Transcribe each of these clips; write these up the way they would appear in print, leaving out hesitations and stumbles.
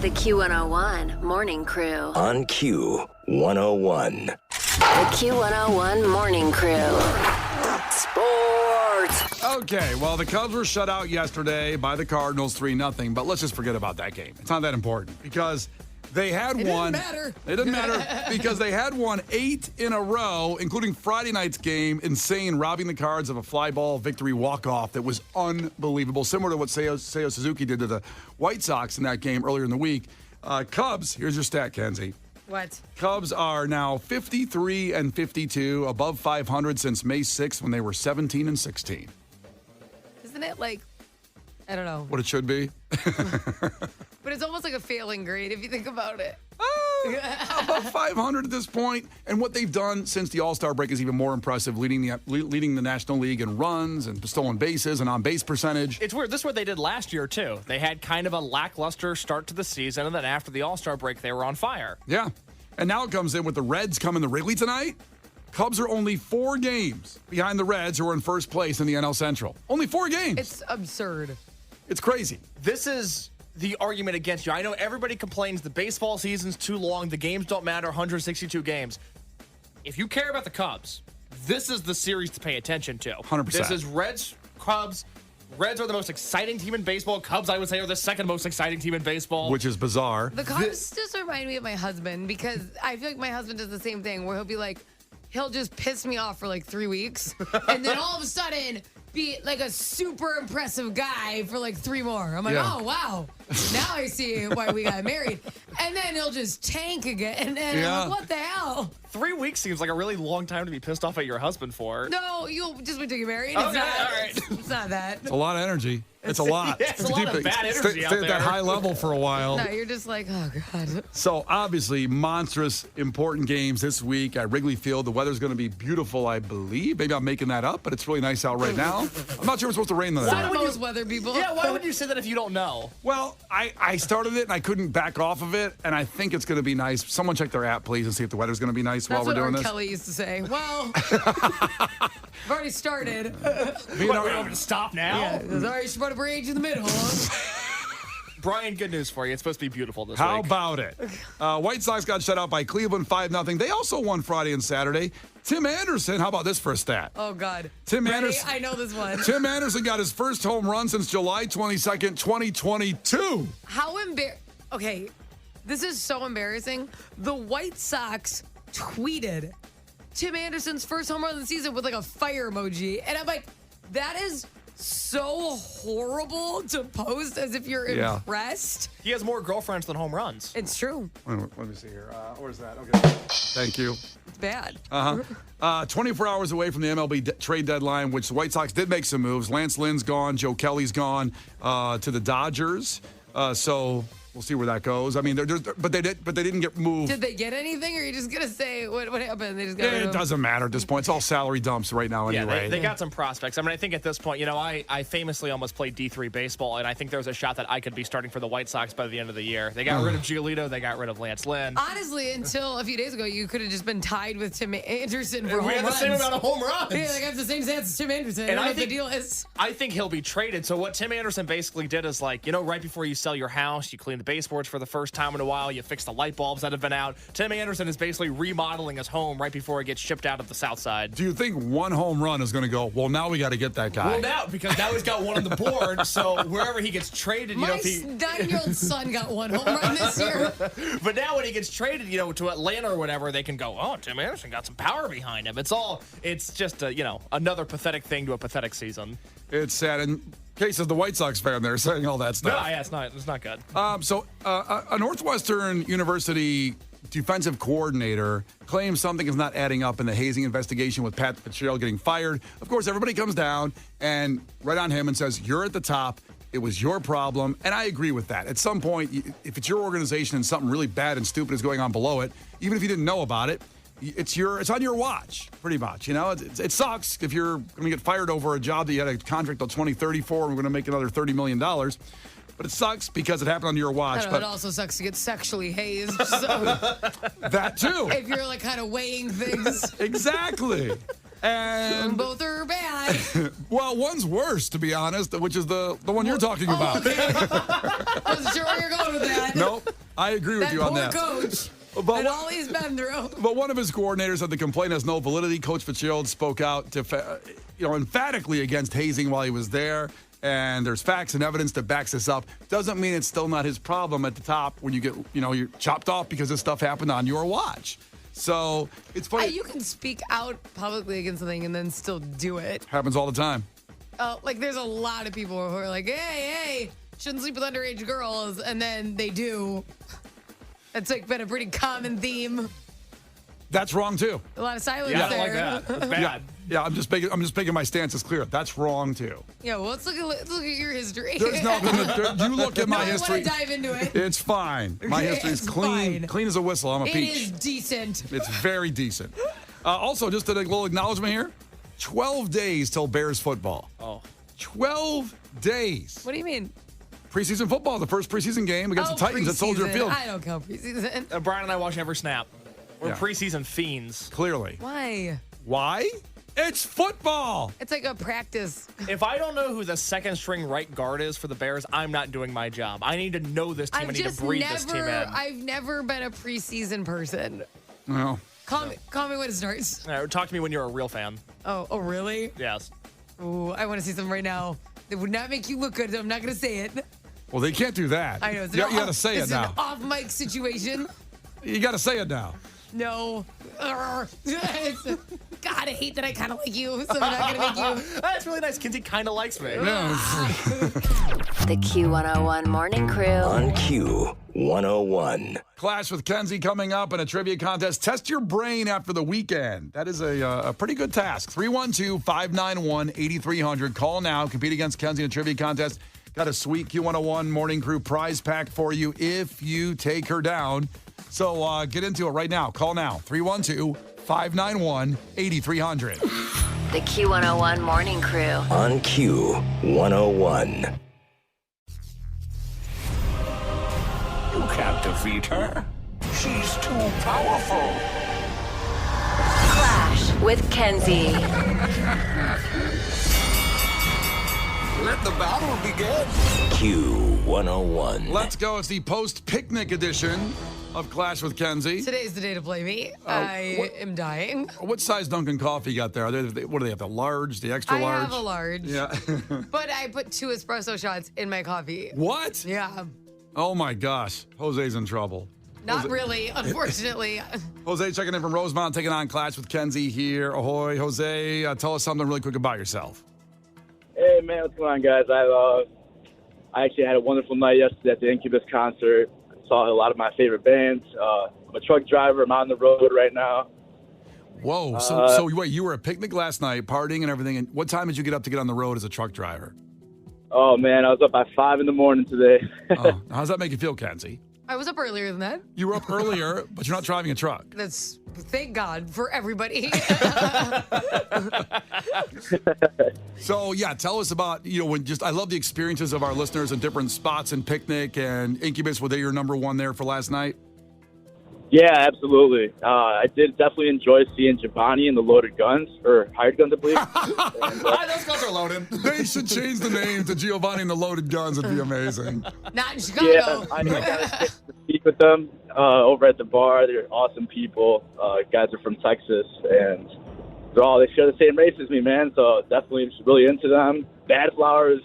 The Q101 Morning Crew. On Q101. The Q101 Morning Crew. Sports. Okay, well, the Cubs were shut out yesterday by the Cardinals 3-0, but let's just forget about that game. It's not that important because they had won. It didn't matter because they had won 8 in a row, including Friday night's game. Insane, robbing the Cards of a fly ball victory walk-off that was unbelievable, similar to what Seiya Suzuki did to the White Sox in that game earlier in the week. Cubs, here's your stat, Kenzie. What? Cubs are now 53-52, above 500 since May 6th when they were 17-16. Isn't it like, I don't know. What it should be. But it's almost like a failing grade if you think about it. Above 500 at this point. And what they've done since the All-Star break is even more impressive, leading the National League in runs and stolen bases and on-base percentage. It's weird. This is what they did last year, too. They had kind of a lackluster start to the season, and then after the All-Star break, they were on fire. Yeah. And now it comes in with the Reds coming to Wrigley tonight. Cubs are only 4 games behind the Reds, who are in first place in the NL Central. Only 4 games. It's absurd. It's crazy. This is the argument against you. I know everybody complains the baseball season's too long, the games don't matter, 162 games. If you care about the Cubs, this is the series to pay attention to. 100%. This is Reds, Cubs. Reds are the most exciting team in baseball. Cubs, I would say, are the second most exciting team in baseball. Which is bizarre. The Cubs just remind me of my husband because I feel like my husband does the same thing where he'll be like, he'll just piss me off for like 3 weeks and then all of a sudden be like a super impressive guy for like 3 more. I'm like, oh, wow. Now I see why we got married. And then he'll just tank again. And I'm like, what the hell? 3 weeks seems like a really long time to be pissed off at your husband for. No, you'll just wait till you're married. Okay, It's not, all right. It's not that. It's a lot of energy. It's a lot. Yeah, it's a lot of bad energy Stay out at that there. high level for a while. No, you're just like, oh, God. So, obviously, monstrous, important games this week at Wrigley Field. The weather's going to be beautiful, I believe. Maybe I'm making that up, but it's really nice out right now. I'm not sure it's supposed to rain Some tonight. of those weather people. Yeah, why would you say that if you don't know? Well, I started it, and I couldn't back off of it, and I think it's going to be nice. Someone check their app, please, and see if the weather's going to be nice That's while we're doing what R. this. Kelly used to say. Well, I've already started. We don't stop now? Yeah, sorry, you should put a bridge in the middle. Brian, good news for you. It's supposed to be beautiful this How week. about it? White Sox got shut out by Cleveland 5-0. They also won Friday and Saturday. Tim Anderson, how about this for a stat? Oh, God. Tim Ready? Anderson. I know this one. Tim Anderson got his first home run since July 22nd, 2022. How embarrassing. Okay, this is so embarrassing. The White Sox tweeted Tim Anderson's first home run of the season with like a fire emoji. And I'm like, that is so horrible to post as if you're impressed. He has more girlfriends than home runs. It's true. Let me see here. Where's that? Okay. Thank you. It's bad. 24 hours away from the MLB trade deadline, which the White Sox did make some moves. Lance Lynn's gone. Joe Kelly's gone to the Dodgers. So we'll see where that goes. I mean, but they didn't get moved. Did they get anything, or are you just gonna say what happened? They just got rid of It him? doesn't matter at this point. It's all salary dumps right now anyway. Yeah, they got some prospects. I mean, I think at this point, I famously almost played D3 baseball, and I think there's a shot that I could be starting for the White Sox by the end of the year. They got rid of Giolito. They got rid of Lance Lynn. Honestly, until a few days ago, you could have just been tied with Tim Anderson for home We had the runs. same amount of home runs. Yeah, like I have the same stats as Tim Anderson. And I don't know I what the think- deal is. I think he'll be traded. So what Tim Anderson basically did is right before you sell your house, you clean the baseboards for the first time in a while, you fix the light bulbs that have been out. Tim Anderson is basically remodeling his home right before it gets shipped out of the South Side. Do you think one home run is going to go, well, now we got to get that guy? Well, now, because now he's got one on the board, so wherever he gets traded, My if he... 9-year-old son got one home run this year. But now when he gets traded, to Atlanta or whatever, they can go, oh, Tim Anderson got some power behind him. It's just, another pathetic thing to a pathetic season. It's sad. In case of the White Sox fan there saying all that No, stuff. yeah, it's not good. So a Northwestern University defensive coordinator claims something is not adding up in the hazing investigation with Pat Fitzgerald getting fired. Of course, everybody comes down and right on him and says, you're at the top. It was your problem. And I agree with that. At some point, if it's your organization and something really bad and stupid is going on below it, even if you didn't know about it, it's on your watch, pretty much. It sucks if you're going to get fired over a job that you had a contract till 2034 and we're going to make another $30 million. But it sucks because it happened on your watch. It also sucks to get sexually hazed. So that too. if you're kind of weighing things. Exactly. And both are bad. Well, one's worse, to be honest, which is the one you're talking about. Okay. Wasn't sure where you're going with that. Nope. I agree with That you on poor that. coach. But And all he's been through. But one of his coordinators said the complaint has no validity. Coach Fitzgerald spoke out emphatically against hazing while he was there. And there's facts and evidence that backs this up. Doesn't mean it's still not his problem at the top when you get, you're chopped off because this stuff happened on your watch. So it's funny. You can speak out publicly against something and then still do it. Happens all the time. Like there's a lot of people who are like, hey, shouldn't sleep with underage girls, and then they do. That's like been a pretty common theme. That's wrong too. A lot of silence Yeah, I there. don't like that. That's bad. Yeah, I'm just making my stance as clear. That's wrong too. Yeah, well, let's look at your history. There's nothing. You look at my history. I want to dive into it. It's fine. My history is It's clean, fine. clean as a whistle. I'm a It peach. is decent. It's very decent. Also, just a little acknowledgement here. 12 days till Bears football. Oh. 12 days. What do you mean? Preseason football, the first preseason game against the Titans at Soldier preseason. Field. I don't count preseason. Brian and I watch every snap. We're Yeah. preseason fiends. Clearly. Why? Why? It's football. It's like a practice. If I don't know who the second string right guard is for the Bears, I'm not doing my job. I need to know this team. I need to breathe this team in. I've never been a preseason person. Well, Call me when it starts. Talk to me when you're a real fan. Oh, really? Yes. Ooh, I want to see something right now. That would not make you look good. I'm not going to say it. well, they can't do that. I know. You got to say it It's now. an off-mic situation. You got to say it now. No. God, I hate that I kind of like you, so I'm not going to make you. That's really nice. Kinsey kind of likes me. The Q101 Morning Crew. On Q101. Clash with Kenzie coming up in a trivia contest. Test your brain after the weekend. That is a pretty good task. 312-591-8300. Call now. Compete against Kenzie in a trivia contest. Got a sweet Q101 Morning Crew prize pack for you if you take her down. So get into it right now. Call now. 312-591-8300. The Q101 Morning Crew. On Q101. You can't defeat her. She's too powerful. Clash with Kenzie. Let the battle begin. Q101. Let's go. It's the post-picnic edition of Clash with Kenzie. Today's the day to play me. I am dying. What size Dunkin' coffee you got there? What do they have? The large, the extra I large? have a large. Yeah. But I put 2 espresso shots in my coffee. What? Yeah. Oh my gosh. Jose's in trouble. Not really, unfortunately. Jose checking in from Rosemont, taking on Clash with Kenzie here. Ahoy, Jose. Tell us something really quick about yourself. Hey, man, what's going on, guys? I actually had a wonderful night yesterday at the Incubus concert. I saw a lot of my favorite bands. I'm a truck driver. I'm on the road right now. Whoa. So wait, you were at a picnic last night, partying and everything. And what time did you get up to get on the road as a truck driver? Oh, man, I was up at 5 in the morning today. Oh, how does that make you feel, Kenzie? I was up earlier than that. You were up earlier, but you're not driving a truck. That's, thank God for everybody. So, yeah, tell us about, I love the experiences of our listeners in different spots and picnic and Incubus. Were they your number one there for last night? Yeah, absolutely. I did definitely enjoy seeing Giovanni and the Loaded Guns, or Hired Guns, I believe. Those guns are loaded. They should change the name to Giovanni and the Loaded Guns. It'd be amazing. Not in Chicago. Yeah, I got a chance to speak with them over at the bar. They're awesome people. Guys are from Texas, and they share the same race as me, man. So definitely just really into them. Bad Flowers,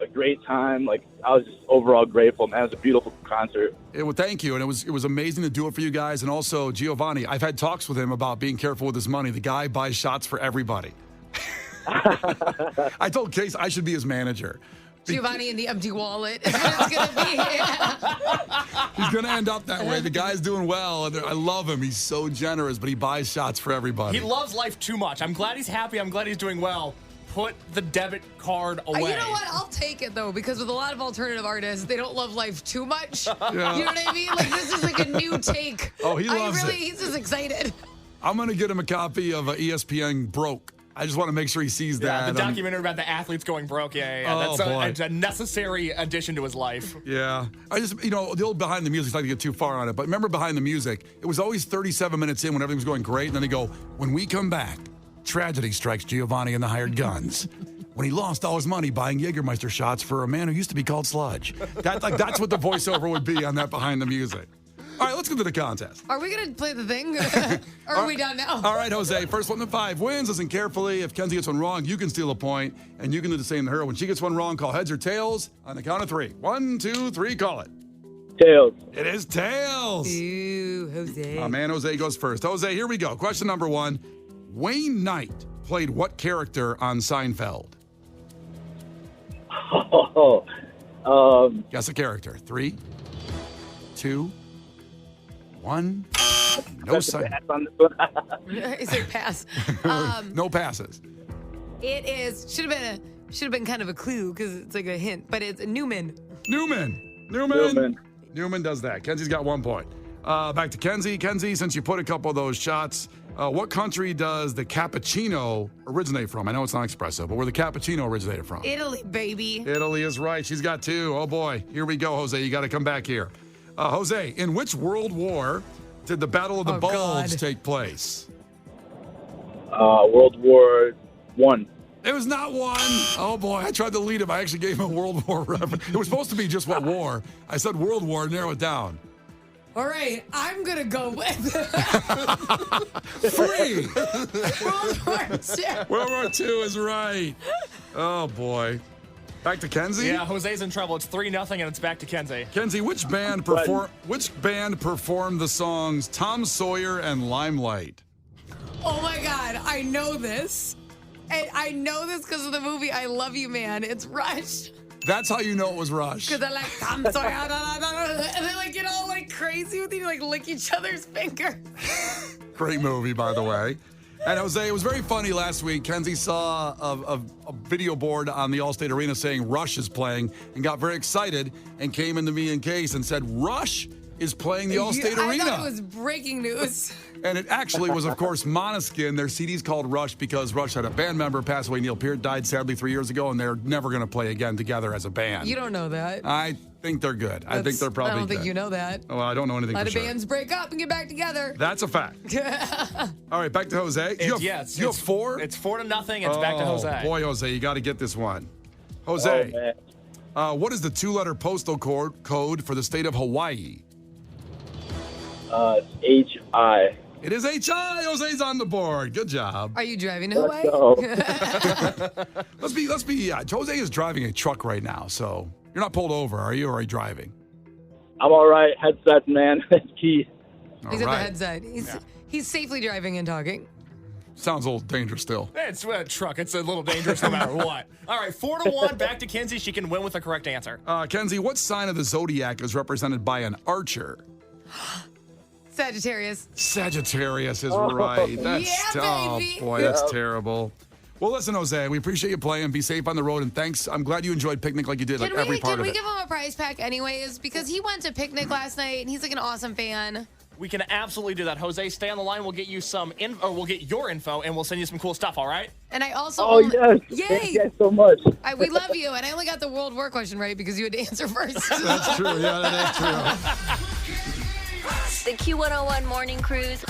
a great time. Like, I was just overall grateful, man. It was a beautiful concert. Thank you. And it was amazing to do it for you guys. And also, Giovanni, I've had talks with him about being careful with his money. The guy buys shots for everybody. I told Case I should be his manager. Giovanni and the empty wallet is what it's going to be. He's going to end up that way. The guy's doing well, and I love him. He's so generous, but he buys shots for everybody. He loves life too much. I'm glad he's happy. I'm glad he's doing well. Put the debit card away. You know what? I'll take it, though, because with a lot of alternative artists, they don't love life too much. Yeah. You know what I mean? Like, this is like a new take. Oh, he loves it. He's just excited. I'm going to get him a copy of ESPN Broke. I just want to make sure he sees Yeah, that. the documentary about the athletes going broke. Yeah. Oh, boy. That's a necessary addition to his life. Yeah. I just, the old behind the music, I like to get too far on it, but remember behind the music, it was always 37 minutes in when everything was going great, and then they go, when we come back, tragedy strikes Giovanni and the Hired Guns. when he lost all his money buying Jägermeister shots for a man who used to be called Sludge. That's what the voiceover would be on that behind the music. All right, let's go to the contest. Are we going to play the thing? Or are we done now? All right, Jose, first one to 5 wins. Listen carefully. If Kenzie gets one wrong, you can steal a point, and you can do the same to her. When she gets one wrong, call heads or tails on the count of 3. 1, 2, 3, call it. Tails. It is tails. Ooh, Jose. My man Jose goes first. Jose, here we go. Question number 1. Wayne Knight played what character on Seinfeld? Guess a character. 3, 2, 1. No sign. He said pass. No passes. It is should have been kind of a clue because it's like a hint, but it's Newman. Newman does that. Kenzie's got 1 point. Back to Kenzie. Kenzie, since you put a couple of those shots, what country does the cappuccino originate from? I know it's not espresso, but where the cappuccino originated from? Italy, baby. Italy is right. She's got 2. Oh boy. Here we go, Jose. You got to come back here. Jose, in which World War did the Battle of the Bulge take place? World War I. It was not 1. Oh boy, I tried to lead him. I actually gave him a World War reference. It was supposed to be just what war. I said World War, narrow it down. All right, I'm going to go with 3. World War II. World War II is right. Oh boy. Back to Kenzie? Yeah, Jose's in trouble. It's 3-0, and it's back to Kenzie. Kenzie, which band performed the songs Tom Sawyer and Limelight? Oh my God, I know this. And I know this because of the movie I Love You, Man. It's Rush. That's how you know it was Rush. Because they're like, Tom Sawyer, and they like get all like crazy with you, like lick each other's fingers. Great movie, by the way. And Jose, it was very funny last week. Kenzie saw a video board on the Allstate Arena saying Rush is playing and got very excited and came into me and Case and said, Rush is playing the Allstate Arena. I thought it was breaking news. And it actually was, of course, Måneskin. Their CD's called Rush because Rush had a band member pass away. Neil Peart died sadly 3 years ago, and they're never going to play again together as a band. You don't know that. I think they're good. I think they're probably good. I don't think you know that. Well, I don't know anything A lot for of sure. bands break up and get back together. That's a fact. All right, back to Jose. You have 4? It's 4-0. It's back to Jose. Boy, Jose, you got to get this one. Jose, what is the 2-letter postal code for the state of Hawaii? It's H-I. It is H-I. Jose's on the board. Good job. Are you driving to Hawaii? Let's Let's be. Jose is driving a truck right now, so you're not pulled over, are you? Or are you driving? I'm all right. Headset, man. That's key. He's at the headset. He's safely driving and talking. Sounds a little dangerous still. It's a truck. It's a little dangerous no matter what. All right, 4-1. Back to Kenzie. She can win with the correct answer. Kenzie, what sign of the zodiac is represented by an archer? Sagittarius. Sagittarius is right. That's tough. Baby. Boy, that's terrible. Well, listen, Jose, we appreciate you playing. Be safe on the road, and thanks. I'm glad you enjoyed picnic like you did, every part of it. Can we give him a prize pack anyways? Because he went to picnic last night, and he's like an awesome fan. We can absolutely do that. Jose, stay on the line. We'll get you we'll get your info, and we'll send you some cool stuff, all right? And I also... yes. Yay! Thank you guys so much. We love you, and I only got the World War question right because you had to answer first. That's true. Yeah, that is true. The Q101 Morning Crew's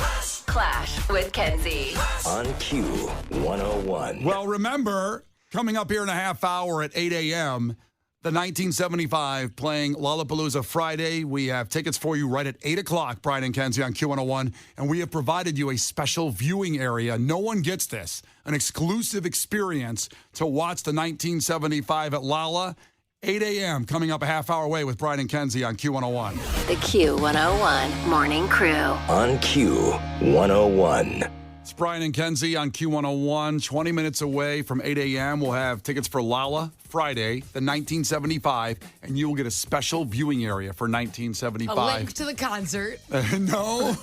Clash with Kenzie. On Q101. Well, remember, coming up here in a half hour at 8 a.m., the 1975 playing Lollapalooza Friday. We have tickets for you right at 8 o'clock, Brian and Kenzie on Q101, and we have provided you a special viewing area. No one gets this, an exclusive experience to watch the 1975 at Lolla. 8 a.m. coming up a half hour away with Brian and Kenzie on Q101. The Q101 Morning Crew. On Q101. It's Brian and Kenzie on Q101. 20 minutes away from 8 a.m. We'll have tickets for Lolla Friday, the 1975, and you will get a special viewing area for 1975. A link to the concert. No,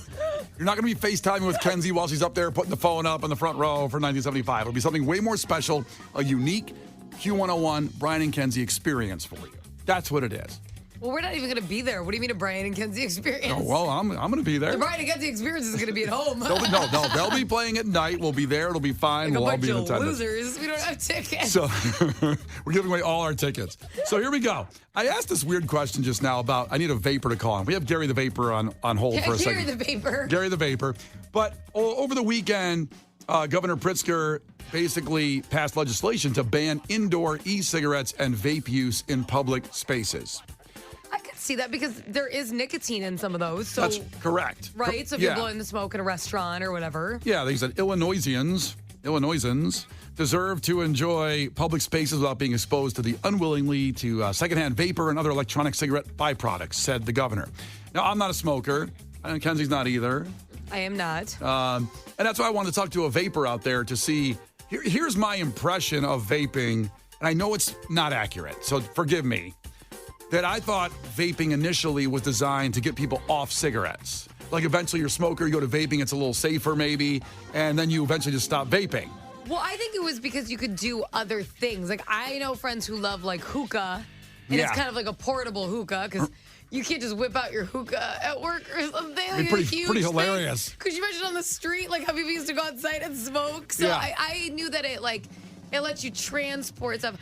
you're not going to be FaceTiming with Kenzie while she's up there putting the phone up in the front row for 1975. It'll be something way more special, a unique Q101 Brian and Kenzie experience for you. That's what it is. Well, we're not even going to be there. What do you mean a Brian and Kenzie experience? Oh, well, I'm going to be there. The Brian and Kenzie experience is going to be at home. They'll be playing at night. We'll be there. It'll be fine. Like we'll a all be in bunch of attendance. losers. We don't have tickets. So we're giving away all our tickets. So here we go. I asked this weird question just now about I need a vapor to call on. We have Gary the Vapor on hold for a second. Gary the Vapor. Gary the Vapor. But over the weekend, Governor Pritzker basically passed legislation to ban indoor e-cigarettes and vape use in public spaces. I could see that because there is nicotine in some of those. So, That's correct. right? So if you're blowing the smoke in a restaurant or whatever. Yeah, they said Illinoisans deserve to enjoy public spaces without being exposed to the unwillingly to secondhand vapor and other electronic cigarette byproducts, said the governor. Now, I'm not a smoker. And Kenzie's not either. I am not. And that's why I wanted to talk to a vapor out there to see. Here's my impression of vaping, and I know it's not accurate, so forgive me. That I thought vaping initially was designed to get people off cigarettes. Like eventually you're a smoker, you go to vaping, it's a little safer maybe, and then you eventually just stop vaping. Well, I think it was because you could do other things. Like I know friends who love like hookah, and it's kind of like a portable hookah because you can't just whip out your hookah at work or something. Like pretty hilarious. Could you imagine on the street, like how people used to go outside and smoke? So I knew that it lets you transport stuff.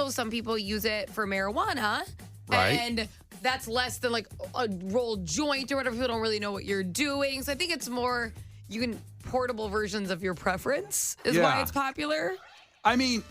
Some people use it for marijuana. Right. And that's less than like a rolled joint or whatever. People don't really know what you're doing. So I think it's more portable versions of your preference is why it's popular. I mean,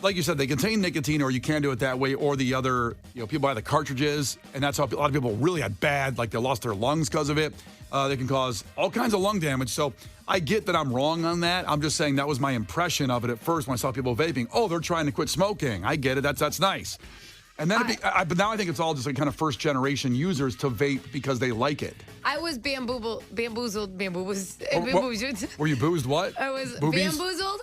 like you said, they contain nicotine, or you can do it that way, or the other, people buy the cartridges, and that's how a lot of people really had bad, like they lost their lungs because of it. They can cause all kinds of lung damage. So I get that I'm wrong on that. I'm just saying that was my impression of it at first when I saw people vaping. Oh, they're trying to quit smoking. I get it. That's nice. And then, but now I think it's all just like kind of first generation users to vape because they like it. I was bamboozled. Were you boozed? What? I was bamboozled.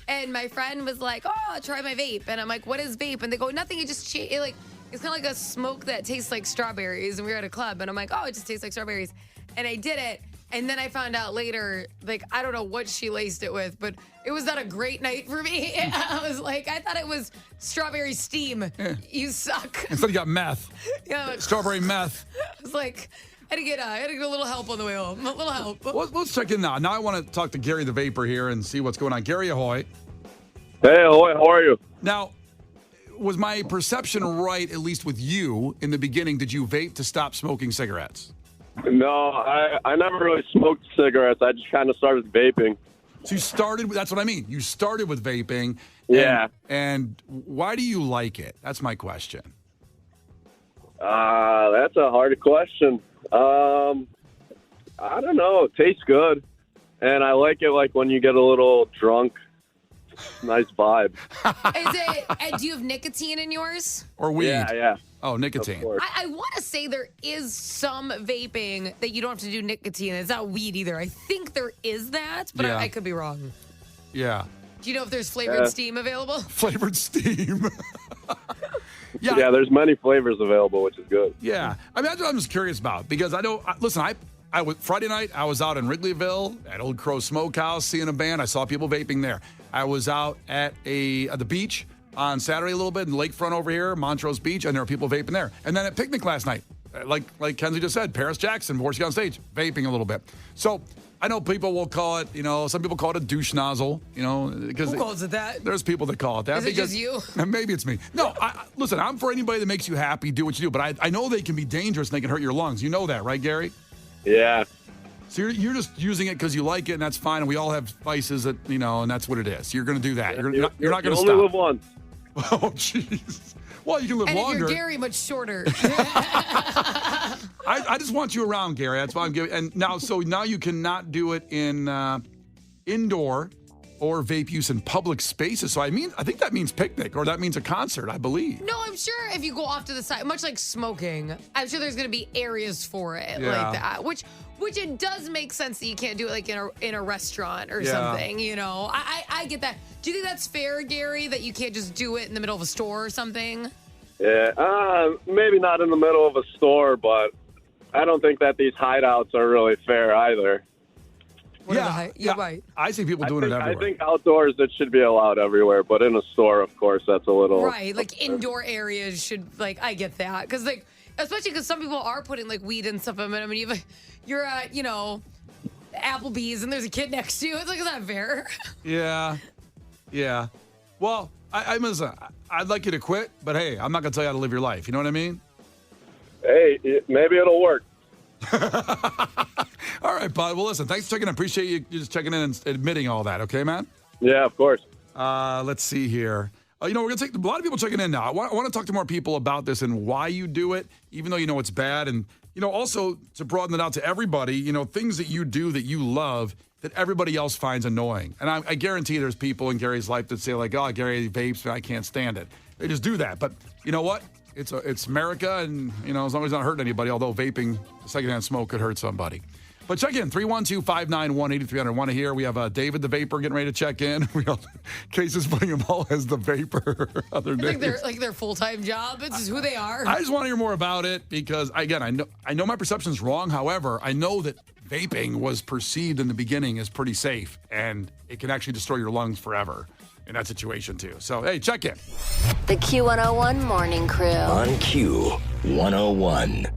And my friend was like, "Oh, try my vape." And I'm like, "What is vape?" And they go, "Nothing. It just it's kind of like a smoke that tastes like strawberries." And we were at a club, and I'm like, "Oh, it just tastes like strawberries." And I did it. And then I found out later, I don't know what she laced it with, but it was not a great night for me. I was like, I thought it was strawberry steam. Yeah. You suck. Instead you got meth. Yeah. Strawberry meth. I was like, I had to get a little help on the way home. A little help. Let's check in now. Now I want to talk to Gary the Vapor here and see what's going on. Gary, ahoy. Hey, ahoy. How are you? Now, was my perception right, at least with you, in the beginning? Did you vape to stop smoking cigarettes? No, I never really smoked cigarettes. I just kind of started vaping. So you started, that's what I mean. You started with vaping. Yeah. And why do you like it? That's my question. That's a hard question. I don't know. It tastes good. And I like it when you get a little drunk. Nice vibe. Do you have nicotine in yours? Or weed? Yeah. Oh, nicotine. I want to say there is some vaping that you don't have to do nicotine. It's not weed either. I think there is that, but I could be wrong. Yeah. Do you know if there's flavored steam available? Flavored steam. Yeah, there's many flavors available, which is good. Yeah. I mean, that's what I'm just curious about because I was Friday night, I was out in Wrigleyville at Old Crow Smokehouse seeing a band. I saw people vaping there. I was out at the beach on Saturday a little bit in the lakefront over here, Montrose Beach, and there were people vaping there. And then at picnic last night, like Kenzie just said, Paris Jackson, before she got on stage, vaping a little bit. So I know people will call it, some people call it a douche nozzle, because who calls it that? There's people that call it that. Is it just you? Maybe it's me. No, listen, I'm for anybody that makes you happy, do what you do. But I know they can be dangerous and they can hurt your lungs. You know that, right, Gary? Yeah. So you're just using it because you like it, and that's fine. And we all have vices that, and that's what it is. You're going to do that. You're not going to stop. You only live once. Oh, jeez. Well, you can live longer. And if you're Gary, much shorter. I just want you around, Gary. That's why I'm giving. And now you cannot do it in indoor or vape use in public spaces. So I think that means picnic or that means a concert, I believe. No, I'm sure if you go off to the side, much like smoking, I'm sure there's going to be areas for it like that, which it does make sense that you can't do it in a restaurant or something, I get that. Do you think that's fair, Gary, that you can't just do it in the middle of a store or something? Yeah, maybe not in the middle of a store, but I don't think that these hideouts are really fair either. Right. I see people doing it everywhere. I think outdoors it should be allowed everywhere, but in a store, of course, that's a little... Right, indoor areas should, I get that. Because, especially because some people are putting, weed and stuff in it. I mean, you're at, Applebee's and there's a kid next to you. It's not fair. Yeah. Well, I'd like you to quit, but hey, I'm not going to tell you how to live your life. You know what I mean? Hey, maybe it'll work. All right, bud. Well, listen, thanks for checking in. Appreciate you just checking in and admitting all that. Okay, man? Yeah, of course. Let's see here. We're going to take a lot of people checking in now. I want to talk to more people about this and why you do it, even though you know it's bad. And, also to broaden it out to everybody, things that you do that you love that everybody else finds annoying. And I guarantee there's people in Gary's life that say, like, oh, Gary vapes, and I can't stand it. They just do that. But you know what? It's America, and, as long as it's not hurting anybody, although vaping, secondhand smoke could hurt somebody. But check in, 312-591-8300. Want to hear? We have David the Vapor getting ready to check in. We have Cases putting them all as the Vapor. Other names. Like their full-time job. It's just who they are. I just want to hear more about it because, again, I know my perception is wrong. However, I know that vaping was perceived in the beginning as pretty safe, and it can actually destroy your lungs forever in that situation, too. So, hey, check in. The Q101 Morning Crew. On Q101.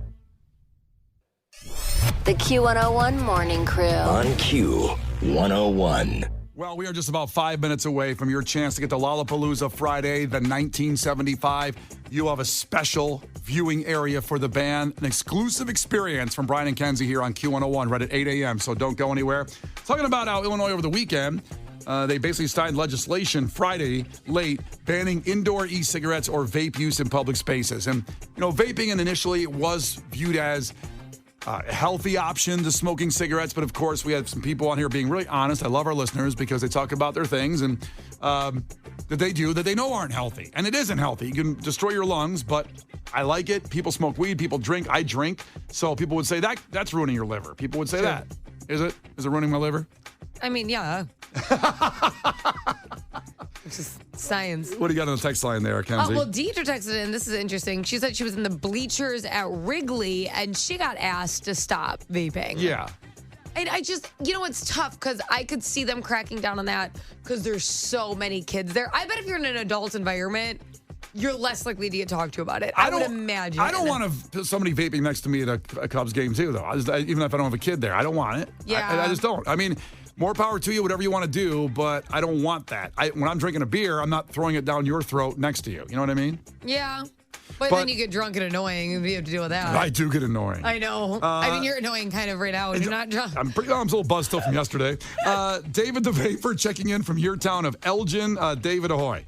The Q101 Morning Crew. On Q101. Well, we are just about 5 minutes away from your chance to get to Lollapalooza Friday, the 1975. You have a special viewing area for the band, an exclusive experience from Brian and Kenzie here on Q101 right at 8 a.m., so don't go anywhere. Talking about how Illinois over the weekend, they basically signed legislation Friday late banning indoor e-cigarettes or vape use in public spaces. And, vaping initially was viewed as a healthy option to smoking cigarettes, but of course we had some people on here being really honest. I love our listeners because they talk about their things and that they do that they know aren't healthy, and it isn't healthy. You can destroy your lungs, but I like it. People smoke weed, people drink. I drink, so people would say that's ruining your liver. People would say that. Is it ruining my liver? I mean, yeah. It's just science. What do you got on the text line there, Kenzie? Well, Deidre texted in. This is interesting. She said she was in the bleachers at Wrigley, and she got asked to stop vaping. Yeah. And I just, it's tough because I could see them cracking down on that because there's so many kids there. I bet if you're in an adult environment, you're less likely to get talked to about it. I would imagine. I don't want somebody vaping next to me at a Cubs game, too, though. Even if I don't have a kid there, I don't want it. Yeah. I just don't. I mean, more power to you, whatever you want to do, but I don't want that. When I'm drinking a beer, I'm not throwing it down your throat next to you. You know what I mean? Yeah. But then you get drunk and annoying, and you have to deal with that. I do get annoying. I know. I mean, you're annoying kind of right now when you're not drunk. I'm a little buzzed still from yesterday. David the Vapor checking in from your town of Elgin. David, ahoy.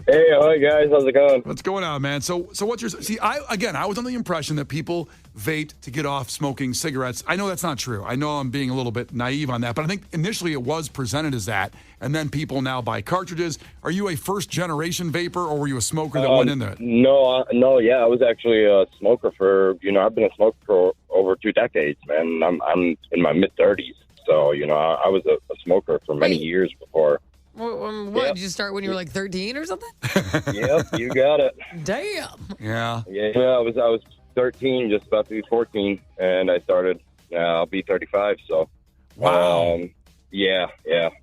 Hey, ahoy, guys. How's it going? What's going on, man? So what's your... See, I was under the impression that people vaped to get off smoking cigarettes. I know that's not true. I know I'm being a little bit naive on that, but I think initially it was presented as that, and then people now buy cartridges. Are you a first-generation vapor, or were you a smoker that went into it? No, yeah, I was actually a smoker for, I've been a smoker for over 2 decades, man. I'm in my mid-30s, so, I was a smoker for many years before. What, did you start when you were like 13 or something? Yep, you got it. Damn. Yeah. Yeah, I was 13, just about to be 14, and I started. I'll be 35, so. Wow. Yeah,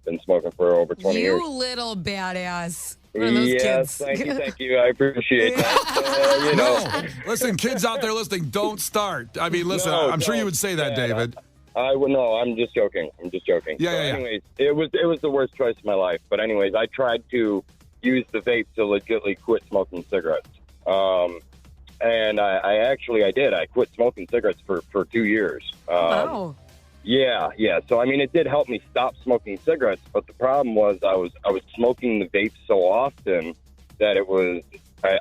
been smoking for over 20 years. You little badass. One of those yes, kids. thank you. I appreciate that. No, listen, kids out there listening, don't start. I mean, listen, I'm sure you would say that, David. I would no. I'm just joking. Yeah, Anyways, it was the worst choice of my life. But anyways, I tried to use the vape to legitimately quit smoking cigarettes. And I did. I quit smoking cigarettes for 2 years. Wow. Yeah. So I mean, it did help me stop smoking cigarettes. But the problem was I was smoking the vape so often that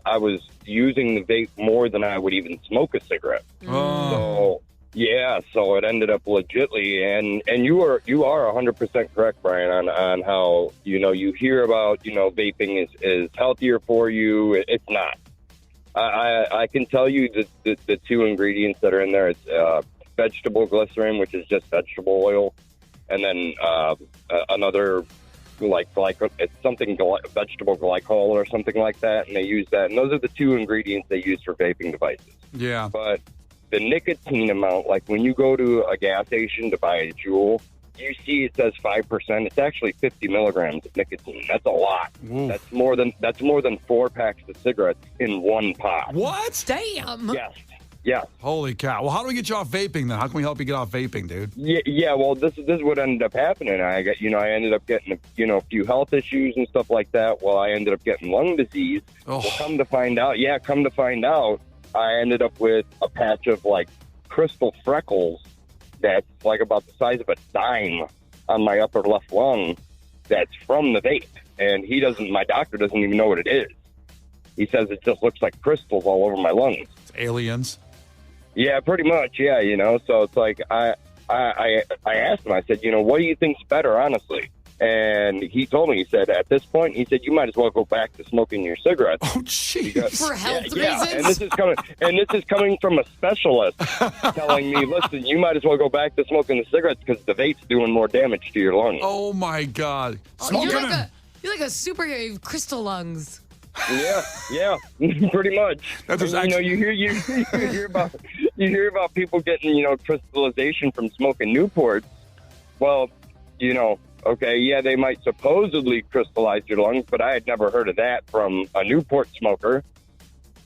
I was using the vape more than I would even smoke a cigarette. Oh. Yeah, so it ended up legitly, and you are 100% correct, Brian, on how, you hear about, vaping is healthier for you. It's not. I can tell you the 2 ingredients that are in there. It's vegetable glycerin, which is just vegetable oil, and then another, it's something, vegetable glycol or something like that, and they use that. And those are the 2 ingredients they use for vaping devices. Yeah. But the nicotine amount, like when you go to a gas station to buy a Juul, you see it says 5%. It's actually 50 milligrams of nicotine. That's a lot. Ooh. That's more than 4 packs of cigarettes in one pot. What? Damn. Yes. Holy cow. Well, how do we get you off vaping then? How can we help you get off vaping, dude? Yeah. Well, this is what ended up happening. I ended up getting a few health issues and stuff like that. Well, I ended up getting lung disease. Oh. Well, come to find out, I ended up with a patch of like crystal freckles that's like about the size of a dime on my upper left lung that's from the vape. And my doctor doesn't even know what it is. He says it just looks like crystals all over my lungs. It's aliens. Yeah, pretty much. Yeah, so it's like I asked him, I said, what do you think's better, honestly? And he told me, he said, at this point, he said, you might as well go back to smoking your cigarettes. Oh, jeez. For health reasons? Yeah, and this is coming from a specialist telling me, listen, you might as well go back to smoking the cigarettes because the vape's doing more damage to your lungs. Oh, my God. You're like a superhero. You have crystal lungs. Yeah, pretty much. You hear about people getting, crystallization from smoking Newports. Well, okay, yeah, they might supposedly crystallize your lungs, but I had never heard of that from a Newport smoker,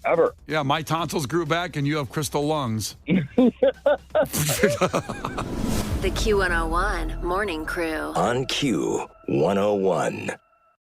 ever. Yeah, my tonsils grew back and you have crystal lungs. The Q101 Morning Crew. On Q101.